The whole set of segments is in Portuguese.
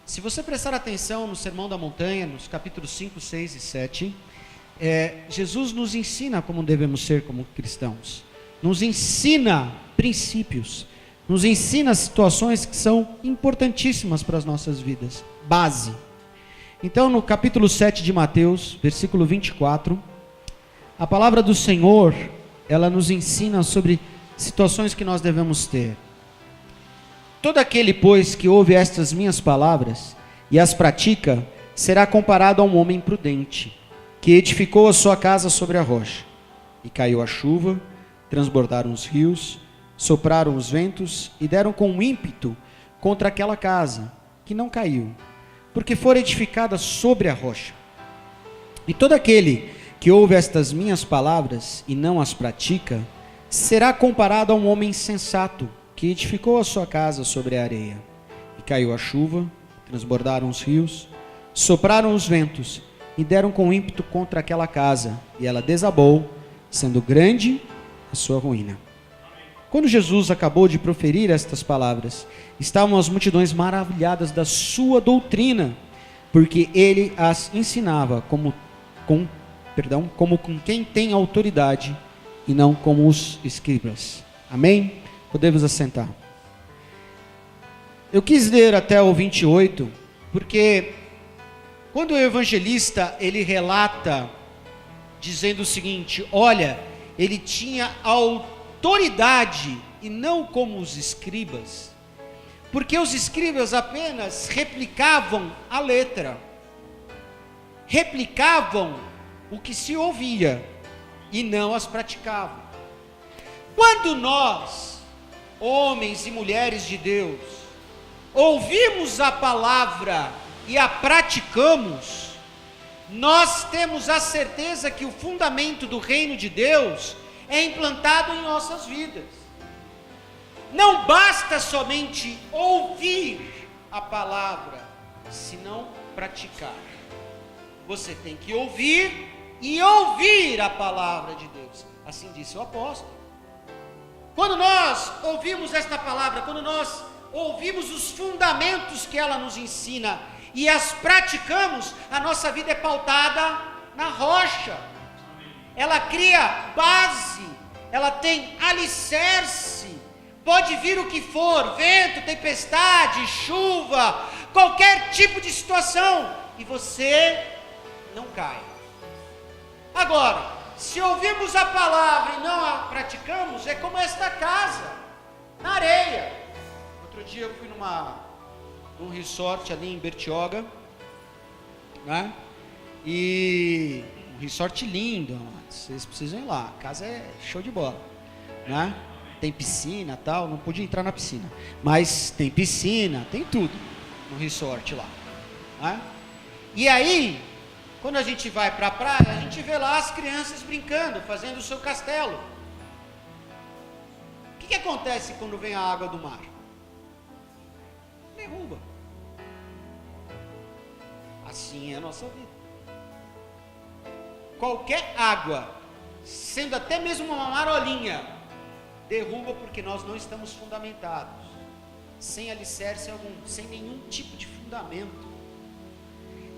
Se você prestar atenção no Sermão da Montanha, nos capítulos 5, 6 e 7, Jesus nos ensina como devemos ser como cristãos. Nos ensina princípios, nos ensina situações que são importantíssimas para as nossas vidas, base. Então, no capítulo 7 de Mateus, versículo 24, a palavra do Senhor, ela nos ensina sobre situações que nós devemos ter. Todo aquele, pois, que ouve estas minhas palavras e as pratica, será comparado a um homem prudente, que edificou a sua casa sobre a rocha. E caiu a chuva, transbordaram os rios, sopraram os ventos e deram com ímpeto contra aquela casa, que não caiu, porque fora edificada sobre a rocha. E todo aquele que ouve estas minhas palavras e não as pratica, será comparado a um homem insensato, que edificou a sua casa sobre a areia. E caiu a chuva, transbordaram os rios, sopraram os ventos, e deram com ímpeto contra aquela casa, e ela desabou, sendo grande a sua ruína. Quando Jesus acabou de proferir estas palavras, estavam as multidões maravilhadas da sua doutrina, porque ele as ensinava como com quem tem autoridade, e não como os escribas. Amém? Podemos assentar. Eu quis ler até o 28, porque quando o evangelista, ele relata, dizendo o seguinte, olha, ele tinha autoridade, e não como os escribas, porque os escribas apenas replicavam a letra, replicavam o que se ouvia, e não as praticavam. Quando nós, homens e mulheres de Deus, ouvimos a palavra e a praticamos, nós temos a certeza que o fundamento do reino de Deus é implantado em nossas vidas. Não basta somente ouvir a palavra, senão praticar. Você tem que ouvir e ouvir a palavra de Deus. Assim disse o apóstolo. Quando nós ouvimos esta palavra, quando nós ouvimos os fundamentos que ela nos ensina e as praticamos, a nossa vida é pautada na rocha. Ela cria base, ela tem alicerce. Pode vir o que for, vento, tempestade, chuva, qualquer tipo de situação, e você não cai. Agora, se ouvirmos a palavra e não a praticamos, é como esta casa, na areia. Outro dia eu fui num resort ali em Bertioga, né? E um resort lindo, vocês precisam ir lá, a casa é show de bola, né? Tem piscina e tal, não pude entrar na piscina, mas tem piscina, tem tudo no resort lá, né? E aí, quando a gente vai para a praia, a gente vê lá as crianças brincando, fazendo o seu castelo. O que acontece quando vem a água do mar? Derruba. Assim é a nossa vida. Qualquer água, sendo até mesmo uma marolinha, derruba porque nós não estamos fundamentados, sem alicerce algum, sem nenhum tipo de fundamento.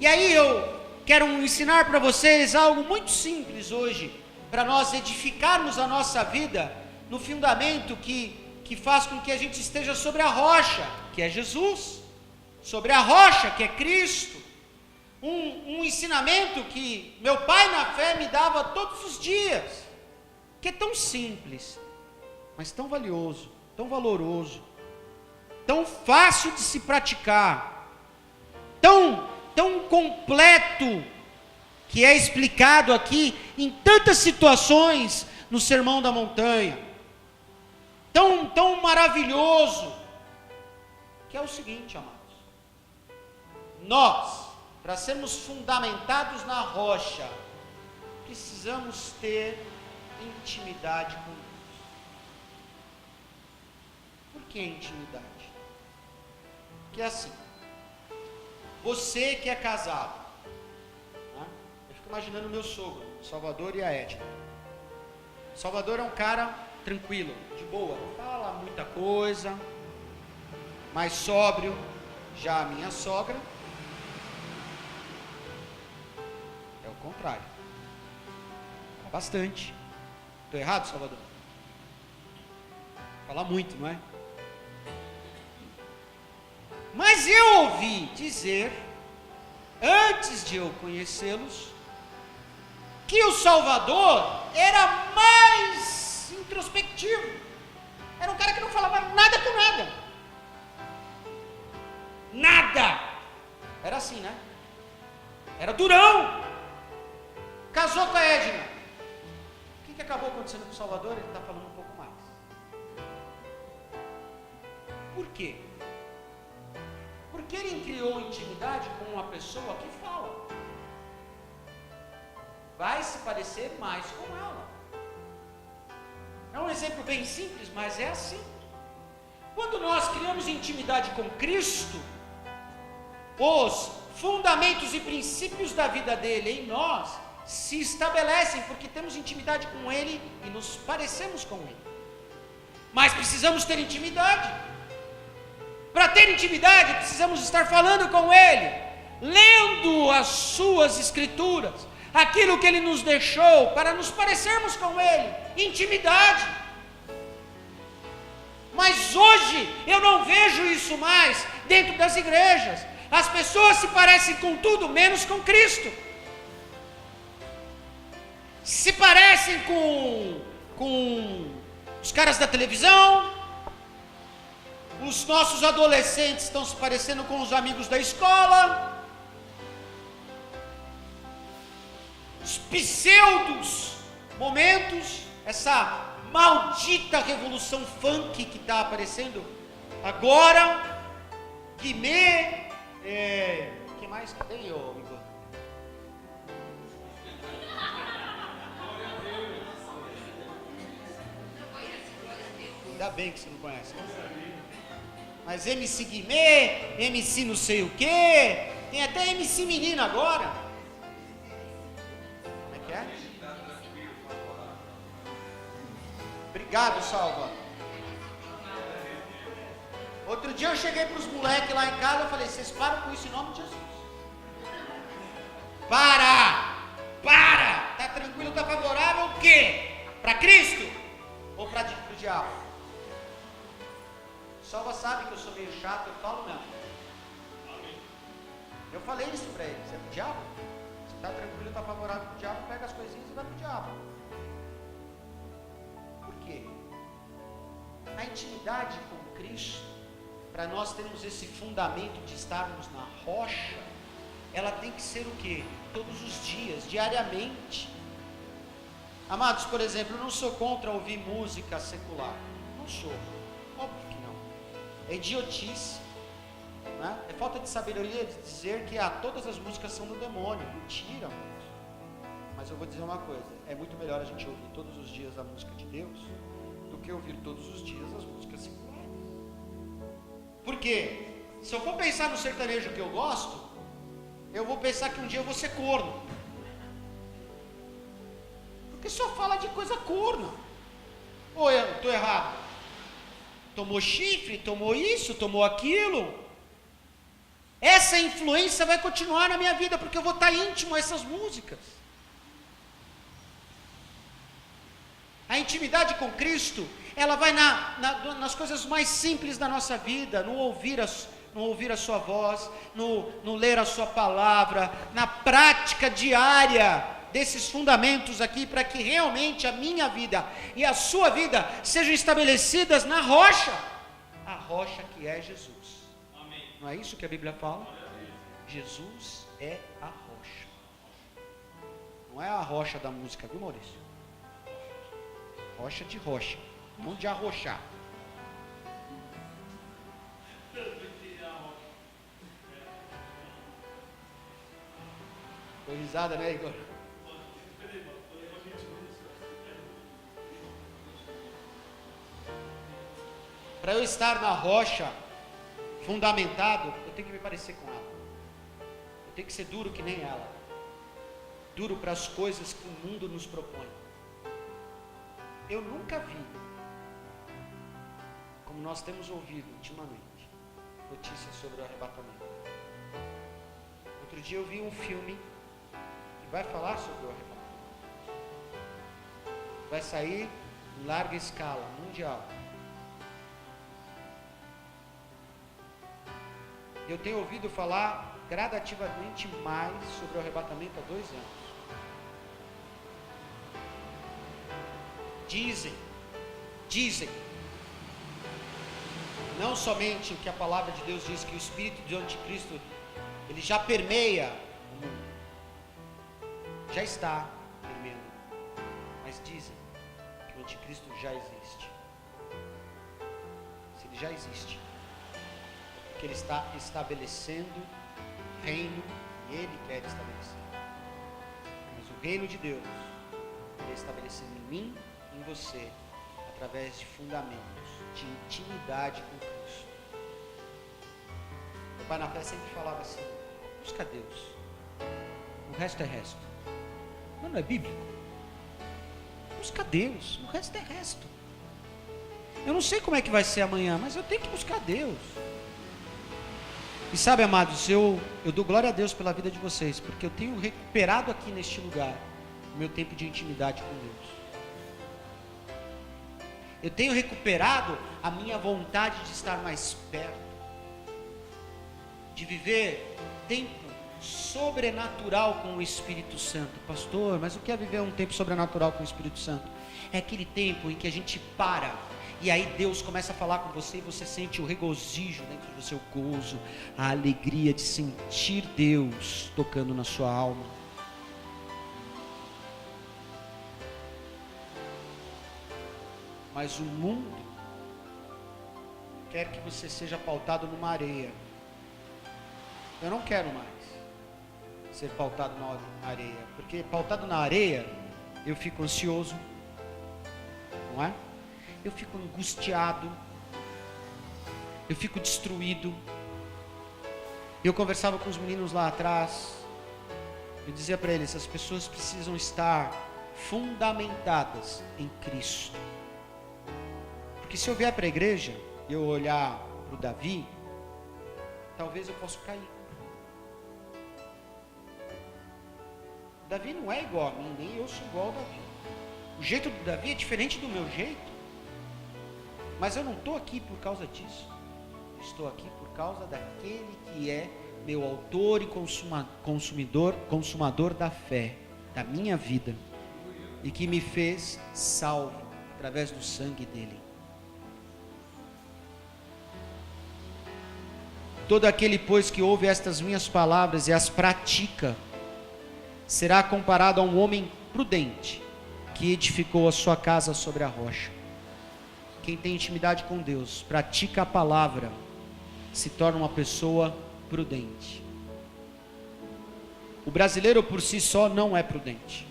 E aí eu quero ensinar para vocês algo muito simples hoje, para nós edificarmos a nossa vida no fundamento que faz com que a gente esteja sobre a rocha, que é Jesus, sobre a rocha, que é Cristo. Um ensinamento que meu pai na fé me dava todos os dias, que é tão simples, mas tão valioso, tão valoroso, tão fácil de se praticar, tão completo, que é explicado aqui em tantas situações no Sermão da Montanha, tão maravilhoso, que é o seguinte, amados, nós, para sermos fundamentados na rocha, precisamos ter intimidade com Deus. Por que intimidade? Porque é assim, você que é casado, né? Eu fico imaginando o meu sogro, Salvador, e a Edna. Salvador é um cara tranquilo, de boa, não fala muita coisa, mais sóbrio, Já a minha sogra é o contrário. Fala bastante. Estou errado, Salvador? Fala muito, não é? Mas eu ouvi dizer, antes de eu conhecê-los, que o Salvador era mais introspectivo. Era um cara que não falava nada com nada. Nada. Era assim, né? Era durão. Casou com a Edna. O que acabou acontecendo com o Salvador? Ele está falando um pouco mais. Por quê? Porque ele criou intimidade com uma pessoa que fala. Vai se parecer mais com ela. É um exemplo bem simples, mas é assim. Quando nós criamos intimidade com Cristo, os fundamentos e princípios da vida dele em nós se estabelecem, porque temos intimidade com ele e nos parecemos com ele. Mas precisamos ter intimidade. Para ter intimidade, precisamos estar falando com ele, lendo as suas escrituras, aquilo que ele nos deixou, para nos parecermos com ele. Intimidade. Mas hoje eu não vejo isso mais dentro das igrejas. As pessoas se parecem com tudo menos com Cristo. Se parecem com os caras da televisão. Os nossos adolescentes estão se parecendo com os amigos da escola. Os pseudos momentos, essa maldita revolução funk que está aparecendo agora. Guimê, que mais que tem, ô Igor? Ainda bem que você não conhece. Mas MC Guimê, MC não sei o quê, tem até MC menina agora. Como é que é? Obrigado, Salva. Outro dia eu cheguei para os moleques lá em casa e falei, vocês param com isso em nome de Jesus. Para! Tá tranquilo, tá favorável o quê? Para Cristo? Ou para o diabo? Salva sabe que eu sou meio chato, eu falo mesmo. Eu falei isso para eles, é pro diabo? Se está tranquilo, está favorável pro diabo, pega as coisinhas e vai pro diabo. Por quê? A intimidade com Cristo, para nós termos esse fundamento de estarmos na rocha, ela tem que ser o quê? Todos os dias, diariamente. Amados, por exemplo, eu não sou contra ouvir música secular. Não sou. Óbvio que não. É idiotice. Né? É falta de sabedoria de dizer que todas as músicas são do demônio. Mentira, amados. Mas eu vou dizer uma coisa. É muito melhor a gente ouvir todos os dias a música de Deus do que ouvir todos os dias as músicas seculares. Por quê? Se eu for pensar no sertanejo que eu gosto, eu vou pensar que um dia eu vou ser corno. Porque só fala de coisa corna. Ou eu estou errado? Tomou chifre, tomou isso, tomou aquilo. Essa influência vai continuar na minha vida, porque eu vou estar íntimo a essas músicas. A intimidade com Cristo, ela vai nas coisas mais simples da nossa vida, no ouvir a sua voz, no ler a sua palavra, na prática diária desses fundamentos aqui, para que realmente a minha vida e a sua vida sejam estabelecidas na rocha, a rocha que é Jesus. Amém. Não é isso que a Bíblia fala? Jesus é a rocha. Não é a rocha da música, viu, Maurício? Rocha de rocha, não de arrochar. Foi risada, né, Igor? Para eu estar na rocha, fundamentado, eu tenho que me parecer com ela. Eu tenho que ser duro que nem ela. Duro para as coisas que o mundo nos propõe. Eu nunca vi, como nós temos ouvido ultimamente, notícias sobre o arrebatamento. Outro dia eu vi um filme que vai falar sobre o arrebatamento. Vai sair em larga escala, mundial. Eu tenho ouvido falar gradativamente mais sobre o arrebatamento há 2 anos. Dizem, não somente o que a palavra de Deus diz, que o espírito do anticristo, ele já permeia o mundo, já está permeando, mas dizem que o anticristo já existe. Se ele já existe, é porque ele está estabelecendo reino, e ele quer estabelecer. Mas o reino de Deus, ele é estabelecido em mim, em você, através de fundamentos de intimidade com Cristo. Meu pai na fé sempre falava assim: busca Deus, o resto é resto. Mas não é bíblico? Busca Deus, o resto é resto. Eu não sei como é que vai ser amanhã, mas eu tenho que buscar Deus. E sabe, amados, eu dou glória a Deus pela vida de vocês, porque eu tenho recuperado aqui neste lugar o meu tempo de intimidade com Deus. Eu tenho recuperado a minha vontade de estar mais perto, de viver tempo sobrenatural com o Espírito Santo. Pastor, mas o que é viver um tempo sobrenatural com o Espírito Santo? É aquele tempo em que a gente para, e aí Deus começa a falar com você, e você sente o regozijo dentro do seu gozo, a alegria de sentir Deus tocando na sua alma. Mas o mundo quer que você seja pautado numa areia. Eu não quero mais ser pautado na areia, porque pautado na areia eu fico ansioso, não é? Eu fico angustiado, eu fico destruído. Eu conversava com os meninos lá atrás, eu dizia para eles: as pessoas precisam estar fundamentadas em Cristo. Porque se eu vier para a igreja e eu olhar para o Davi, talvez eu possa cair. O Davi não é igual a mim, nem eu sou igual ao Davi. O jeito do Davi é diferente do meu jeito. Mas eu não estou aqui por causa disso. Eu estou aqui por causa daquele que é meu autor e consumador da fé, da minha vida, e que me fez salvo através do sangue dele. Todo aquele, pois, que ouve estas minhas palavras e as pratica, será comparado a um homem prudente, que edificou a sua casa sobre a rocha. Quem tem intimidade com Deus, pratica a palavra, se torna uma pessoa prudente. O brasileiro por si só não é prudente.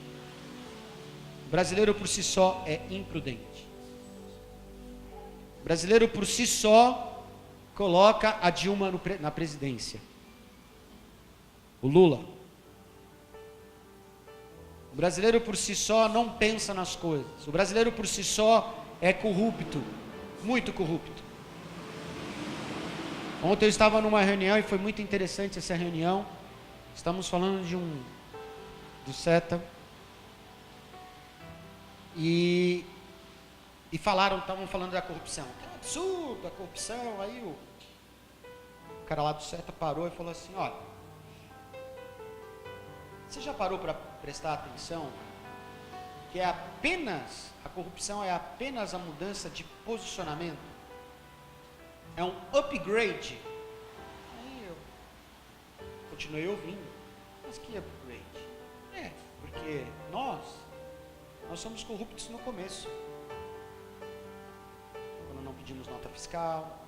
O brasileiro por si só é imprudente. O brasileiro por si só coloca a Dilma na presidência, o Lula. O brasileiro por si só não pensa nas coisas. O brasileiro por si só é corrupto, muito corrupto. Ontem eu estava numa reunião e foi muito interessante essa reunião. Estamos falando do SETA e estavam falando da corrupção. É um absurdo a corrupção. Aí o cara lá do SETA parou e falou assim: olha, você já parou para prestar atenção que a corrupção é apenas a mudança de posicionamento? É um upgrade. Aí eu continuei ouvindo. Mas que upgrade? Porque nós somos corruptos no começo, quando não pedimos nota fiscal.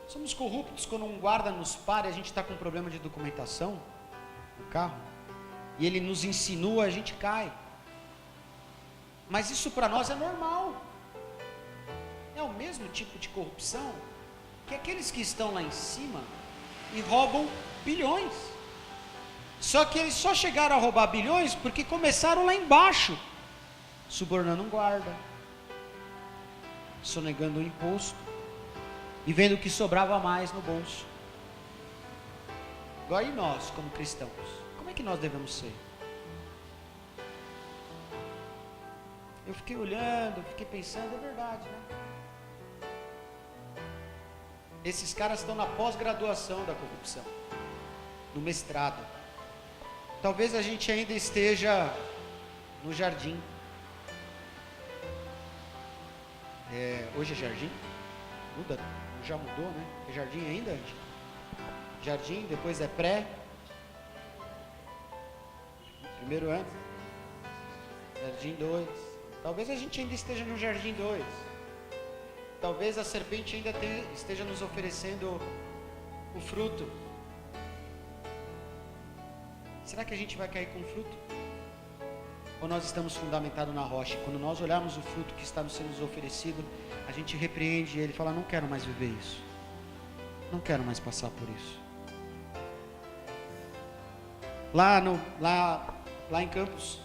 Somos corruptos quando um guarda nos para e a gente está com um problema de documentação no carro, e ele nos insinua, a gente cai. Mas isso para nós é normal. É o mesmo tipo de corrupção que aqueles que estão lá em cima e roubam bilhões. Só que eles só chegaram a roubar bilhões porque começaram lá embaixo, subornando um guarda, sonegando um imposto, e vendo que sobrava mais no bolso. Agora, e nós, como cristãos? Como é que nós devemos ser? Eu fiquei olhando, fiquei pensando, é verdade, né? Esses caras estão na pós-graduação da corrupção, no mestrado. Talvez a gente ainda esteja no jardim. Hoje é jardim? Muda, já mudou, né? É jardim ainda? Jardim, depois é pré. Primeiro ano. Jardim 2. Talvez a gente ainda esteja no jardim 2. Talvez a serpente ainda esteja nos oferecendo o fruto. Será que a gente vai cair com o fruto? Ou nós estamos fundamentados na rocha? Quando nós olharmos o fruto que está sendo nos oferecido, a gente repreende ele e fala: não quero mais viver isso. Não quero mais passar por isso. Lá em Campos,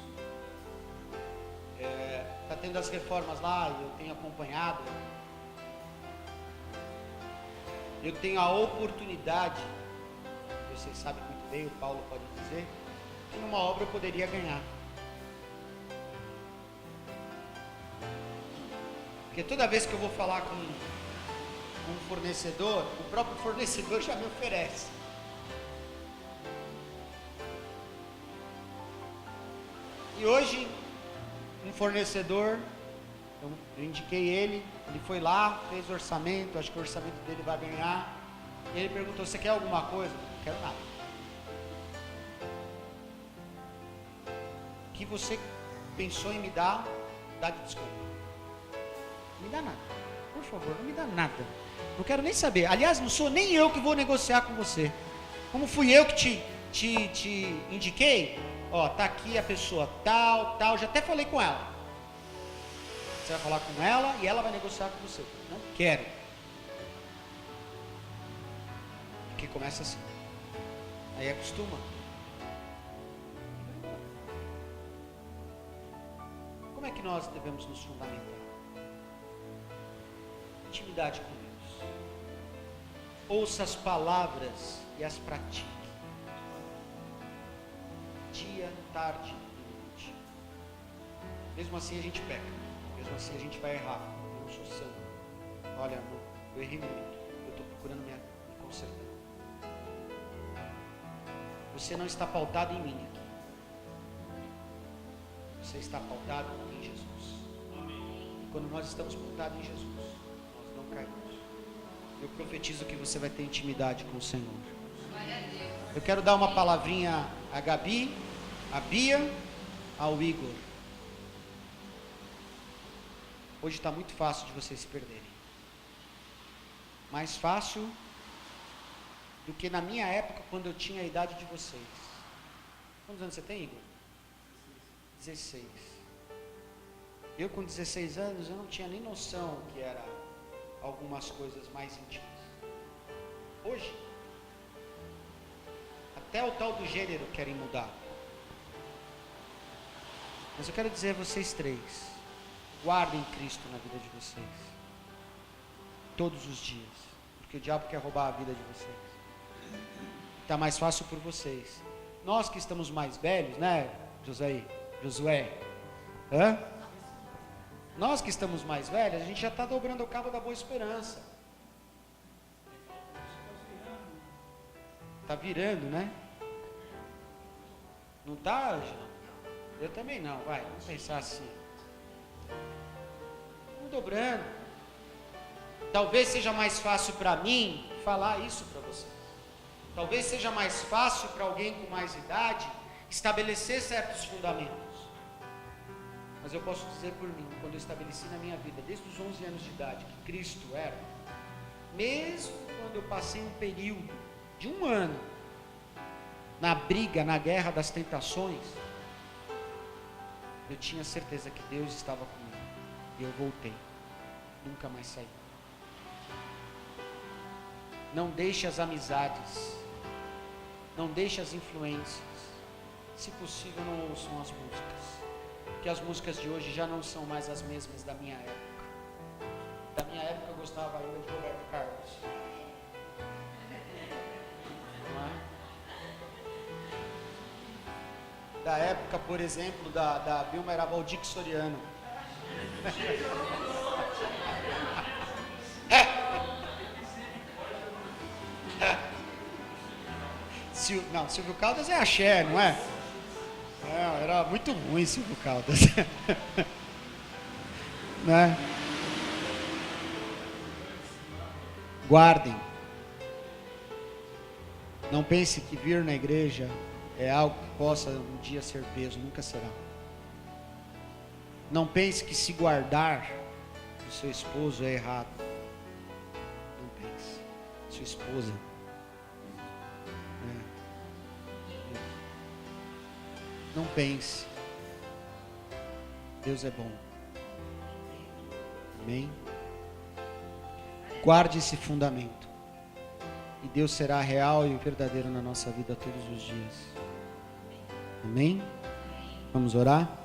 está tendo as reformas lá, e eu tenho acompanhado. Eu tenho a oportunidade, vocês sabem muito bem, o Paulo pode dizer, que numa obra eu poderia ganhar. Porque toda vez que eu vou falar com um fornecedor, o próprio fornecedor já me oferece. E hoje, um fornecedor, eu indiquei ele foi lá, fez o orçamento, acho que o orçamento dele vai ganhar. E ele perguntou: você quer alguma coisa? Não quero nada. O que você pensou em me dar, dá de desconto. Não me dá nada. Por favor, não me dá nada. Não quero nem saber. Aliás, não sou nem eu que vou negociar com você. Como fui eu que te indiquei, ó, tá aqui a pessoa tal, já até falei com ela. Você vai falar com ela e ela vai negociar com você. Não quero. Porque começa assim. Aí acostuma. Como é que nós devemos nos fundamentar? Intimidade com Deus. Ouça as palavras e as pratique. Dia, tarde e noite. Mesmo assim a gente peca. Mesmo assim a gente vai errar. Eu não sou santo. Olha, eu errei muito. Eu estou procurando me consertar. Você não está pautado em mim aqui. Você está pautado em Jesus. Amém. Quando nós estamos pautados em Jesus, nós não caímos. Eu profetizo que você vai ter intimidade com o Senhor. Eu quero dar uma palavrinha a Gabi, a Bia, ao Igor. Hoje está muito fácil de vocês se perderem. Mais fácil do que na minha época, quando eu tinha a idade de vocês. Quantos anos você tem, Igor? 16. Eu com 16 anos, eu não tinha nem noção que era algumas coisas mais íntimas. Hoje, até o tal do gênero querem mudar. Mas eu quero dizer a vocês três: guardem Cristo na vida de vocês. Todos os dias. Porque o diabo quer roubar a vida de vocês. Está mais fácil por vocês. Nós que estamos mais velhos, né, Josué? Hã? Nós que estamos mais velhos, a gente já está dobrando o cabo da boa esperança. Está virando, né? Não está, Jean? Eu também não, vai, vamos pensar assim. Vamos dobrando. Talvez seja mais fácil para mim falar isso para vocês. Talvez seja mais fácil para alguém com mais idade estabelecer certos fundamentos. Mas eu posso dizer por mim, quando eu estabeleci na minha vida, desde os 11 anos de idade, que Cristo era, mesmo quando eu passei um período de 1 ano na briga, na guerra das tentações, eu tinha certeza que Deus estava comigo. E eu voltei. Nunca mais saí. Não deixe as amizades, não deixe as influências. Se possível, não ouçam as músicas, porque as músicas de hoje já não são mais as mesmas da minha época. Da minha minha época eu gostava ainda de Roberto Carlos. Não é? Da época, por exemplo, da Vilma era Valdir Soriano. Não, Silvio Caldas é axé, não é? Não, era muito ruim Silvio Caldas. Né? Guardem. Não pense que vir na igreja é algo que possa um dia ser peso, nunca será. Não pense que se guardar do seu esposo é errado. Não pense. Sua esposa. Não pense. Deus é bom. Amém? Guarde esse fundamento. E Deus será real e verdadeiro na nossa vida todos os dias. Amém? Vamos orar?